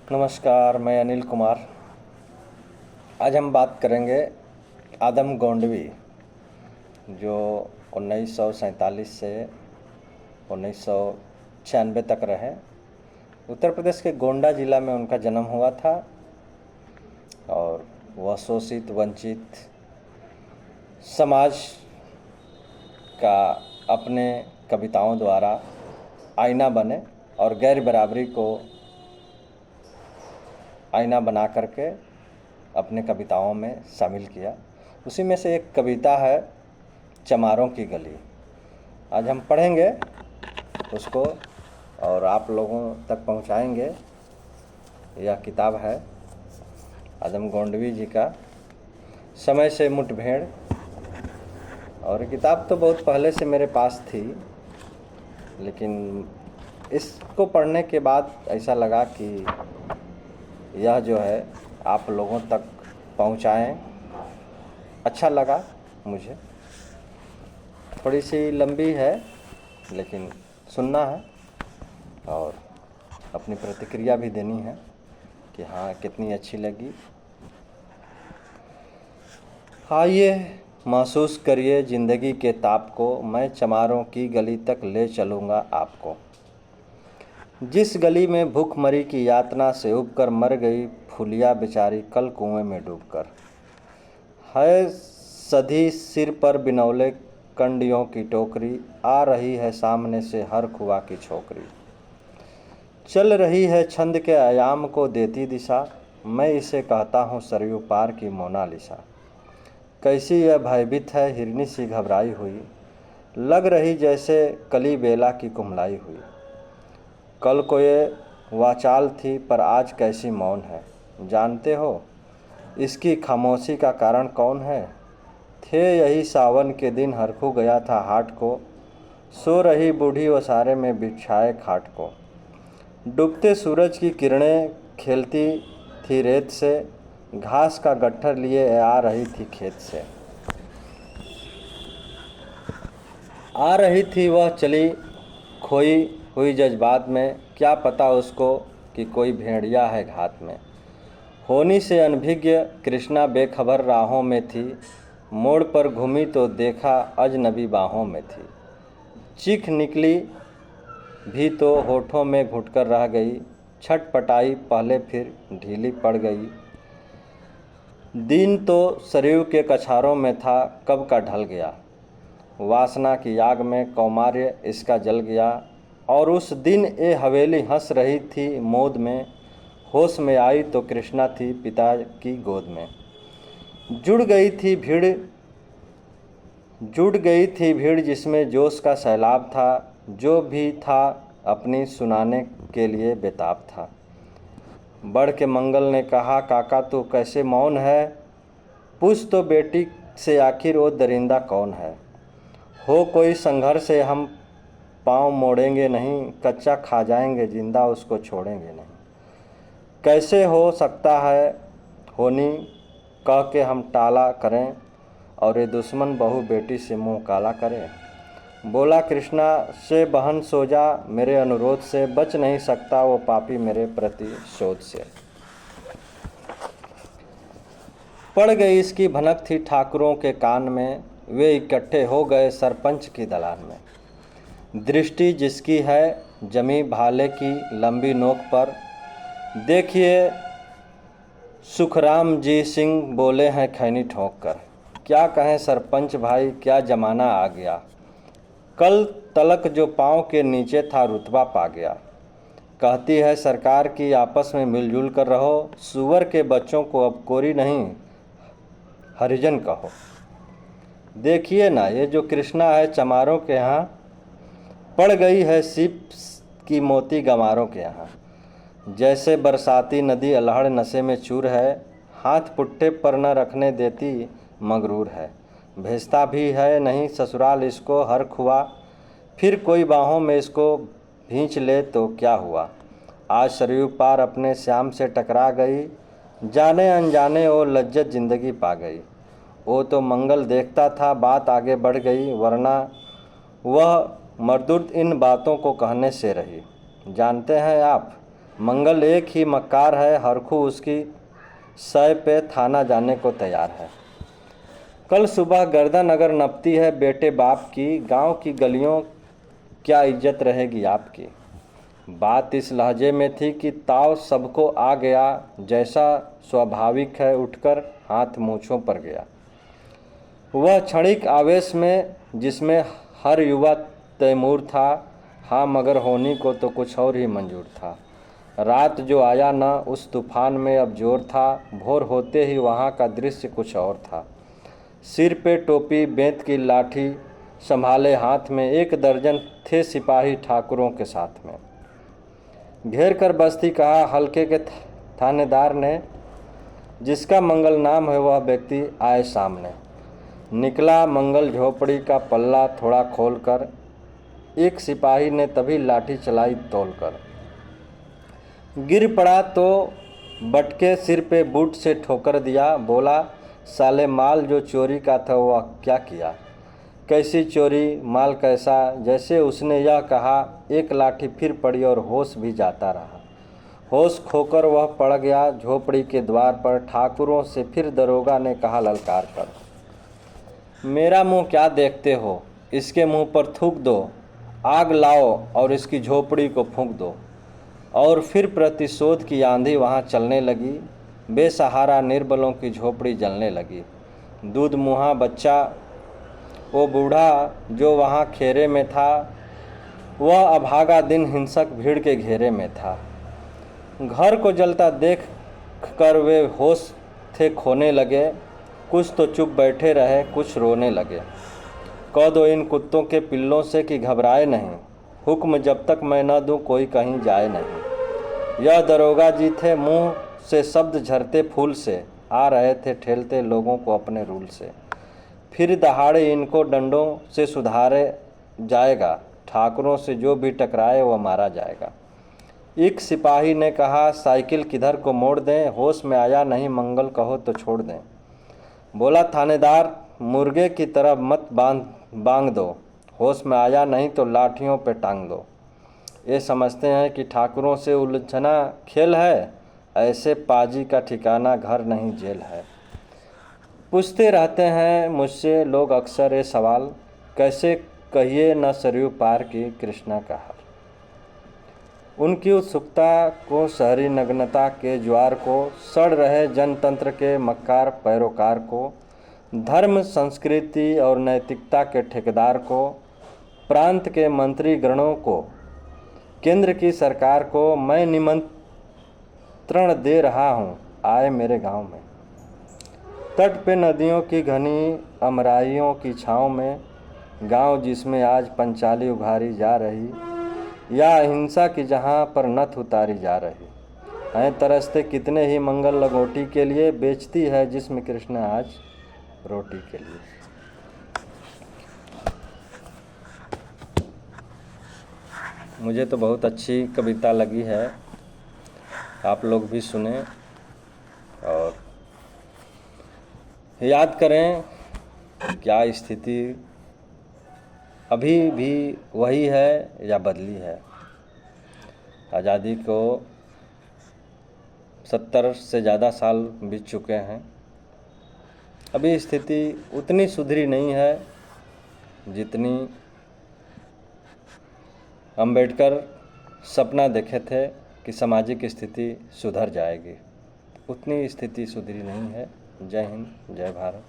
नमस्कार, मैं अनिल कुमार। आज हम बात करेंगे आदम गोंडवी, जो 1947 से 1996 तक रहे। उत्तर प्रदेश के गोंडा जिला में उनका जन्म हुआ था और वह शोषित वंचित समाज का अपने कविताओं द्वारा आईना बने और गैर बराबरी को आईना बना करके अपने कविताओं में शामिल किया। उसी में से एक कविता है चमारों की गली। आज हम पढ़ेंगे उसको और आप लोगों तक पहुंचाएंगे। यह किताब है आदम गोंडवी जी का समय से मुठभेड़। और ये किताब तो बहुत पहले से मेरे पास थी, लेकिन इसको पढ़ने के बाद ऐसा लगा कि यह जो है आप लोगों तक पहुंचाएं। अच्छा लगा मुझे। थोड़ी सी लंबी है लेकिन सुनना है और अपनी प्रतिक्रिया भी देनी है कि हाँ कितनी अच्छी लगी। आइए महसूस करिए ज़िंदगी के ताप को, मैं चमारों की गली तक ले चलूँगा आपको। जिस गली में भूखमरी की यातना से उबकर मर गई फूलिया बेचारी कल कुएं में डूबकर। है सधी सिर पर बिनौले कंडियों की टोकरी, आ रही है सामने से हर खुआ की छोकरी। चल रही है छंद के आयाम को देती दिशा, मैं इसे कहता हूँ सरयू पार की मोनालिसा। कैसी यह भयभीत है हिरनी सी घबराई हुई, लग रही जैसे कली बेला की कुम्हलाई हुई। कल को ये वाचाल थी पर आज कैसी मौन है, जानते हो इसकी खामोशी का कारण कौन है। थे यही सावन के दिन हरखू गया था हाट को, सो रही बूढ़ी वसारे में बिछाए खाट को। डूबते सूरज की किरणें खेलती थी रेत से, घास का गट्ठर लिए आ रही थी खेत से। आ रही थी वह चली खोई हुई जज्बात में, क्या पता उसको कि कोई भेड़िया है घात में। होनी से अनभिज्ञ कृष्णा बेखबर राहों में थी, मोड़ पर घूमी तो देखा अजनबी बाहों में थी। चीख निकली भी तो होठों में घुटकर रह गई, छटपटाई पहले फिर ढीली पड़ गई। दिन तो सरयू के कछारों में था, कब का ढल गया। वासना की आग में कौमार्य इसका जल गया, और उस दिन ए हवेली हंस रही थी मोद में। होश में आई तो कृष्णा थी पिता की गोद में। जुड़ गई थी भीड़ जिसमें जोश का सैलाब था, जो भी था अपनी सुनाने के लिए बेताब था। बढ़ के मंगल ने कहा, काका तू कैसे मौन है, पूछ तो बेटी से आखिर वो दरिंदा कौन है। हो कोई संघर्ष से हम पाँव मोड़ेंगे नहीं, कच्चा खा जाएंगे जिंदा उसको छोड़ेंगे नहीं। कैसे हो सकता है होनी कह के हम टाला करें, और ये दुश्मन बहू बेटी से मुंह काला करें। बोला कृष्णा से बहन सो जा, मेरे अनुरोध से बच नहीं सकता वो पापी मेरे प्रतिशोध से। पड़ गई इसकी भनक थी ठाकुरों के कान में, वे इकट्ठे हो गए सरपंच की दलान में। दृष्टि जिसकी है जमी भाले की लंबी नोक पर, देखिए सुखराम जी सिंह बोले हैं खैनी ठोक कर। क्या कहें सरपंच भाई क्या ज़माना आ गया, कल तलक जो पाँव के नीचे था रुतबा पा गया। कहती है सरकार की आपस में मिलजुल कर रहो, सुअर के बच्चों को अब कोरी नहीं हरिजन कहो। देखिए ना ये जो कृष्णा है चमारों के यहाँ, पड़ गई है सीप की मोती गंवारों के यहाँ। जैसे बरसाती नदी अल्हड़ नशे में चूर है, हाथ पुट्टे पर न रखने देती मगरूर है। भेजता भी है नहीं ससुराल इसको हर खुआ, फिर कोई बाहों में इसको भींच ले तो क्या हुआ। आज सरयू पार अपने श्याम से टकरा गई, जाने अनजाने वो लज्जत ज़िंदगी पा गई। वो तो मंगल देखता था बात आगे बढ़ गई, वरना वह मर्दुर्द इन बातों को कहने से रही। जानते हैं आप मंगल एक ही मक्कार है, हरखू उसकी सय पे थाना जाने को तैयार है। कल सुबह गर्दन अगर नपती है बेटे बाप की, गांव की गलियों क्या इज्जत रहेगी आपकी। बात इस लहजे में थी कि ताव सबको आ गया, जैसा स्वाभाविक है उठकर हाथ मूँछों पर गया। वह क्षणिक आवेश में जिसमें हर युवा तैमूर था, हाँ मगर होनी को तो कुछ और ही मंजूर था। रात जो आया न उस तूफान में अब जोर था, भोर होते ही वहाँ का दृश्य कुछ और था। सिर पे टोपी, बेंत की लाठी संभाले हाथ में, 1 दर्जन थे सिपाही ठाकुरों के साथ में। घेर कर बस्ती कहा हल्के के थानेदार ने, जिसका मंगल नाम है वह व्यक्ति आए सामने। निकला मंगल झोपड़ी का पल्ला थोड़ा खोलकर, एक सिपाही ने तभी लाठी चलाई तोलकर। गिर पड़ा तो बटके सिर पे बूट से ठोकर दिया, बोला साले माल जो चोरी का था वह क्या किया। कैसी चोरी, माल कैसा। जैसे उसने यह कहा, एक लाठी फिर पड़ी और होश भी जाता रहा। होश खोकर वह पड़ गया झोपड़ी के द्वार पर। ठाकुरों से फिर दरोगा ने कहा ललकार कर, मेरा मुंह क्या देखते हो, इसके मुंह पर थूक दो, आग लाओ और इसकी झोपड़ी को फूंक दो। और फिर प्रतिशोध की आंधी वहाँ चलने लगी। बेसहारा निर्बलों की झोपड़ी जलने लगी। दूध मुँहा बच्चा, वो बूढ़ा जो वहाँ खेरे में था, वह अभागा दिन हिंसक भीड़ के घेरे में था। घर को जलता देख कर वे होश थे खोने लगे। कुछ तो चुप बैठे रहे, कुछ रोने लगे। कह दो इन कुत्तों के पिल्लों से कि घबराए नहीं, हुक्म जब तक मैं न दूं कोई कहीं जाए नहीं। यह दरोगा जी थे, मुंह से शब्द झरते फूल से, आ रहे थे ठेलते लोगों को अपने रूल से। फिर दहाड़े इनको डंडों से सुधारे जाएगा, ठाकुरों से जो भी टकराए वह मारा जाएगा। एक सिपाही ने कहा साइकिल किधर को मोड़ दें, होश में आया नहीं मंगल कहो तो छोड़ दें। बोला थानेदार मुर्गे की तरह मत बांग दो, होश में आया नहीं तो लाठियों पे टांग दो। ये समझते हैं कि ठाकुरों से उलझना खेल है, ऐसे पाजी का ठिकाना घर नहीं जेल है। पूछते रहते हैं मुझसे लोग अक्सर ये सवाल, कैसे कहिए न सरयू पार की कृष्णा का हाल। उनकी उत्सुकता को, शहरी नग्नता के ज्वार को, सड़ रहे जनतंत्र के मक्कार पैरोकार को, धर्म संस्कृति और नैतिकता के ठेकेदार को, प्रांत के मंत्री गणों को, केंद्र की सरकार को मैं निमंत्रण दे रहा हूँ, आए मेरे गांव में। तट पे नदियों की घनी अमराइयों की छाँव में, गांव जिसमें आज पंचाली उघारी जा रही, या अहिंसा की जहाँ पर नथ उतारी जा रही। हैं तरसते कितने ही मंगल लंगोटी के लिए, बेचती है जिस्म कृष्ण आज रोटी के लिए। मुझे तो बहुत अच्छी कविता लगी है, आप लोग भी सुने और याद करें क्या स्थिति अभी भी वही है या बदली है। आज़ादी को 70 से ज़्यादा साल बीत चुके हैं, अभी स्थिति उतनी सुधरी नहीं है जितनी अंबेडकर सपना देखे थे कि सामाजिक स्थिति सुधर जाएगी। उतनी स्थिति सुधरी नहीं है। जय हिंद, जय भारत।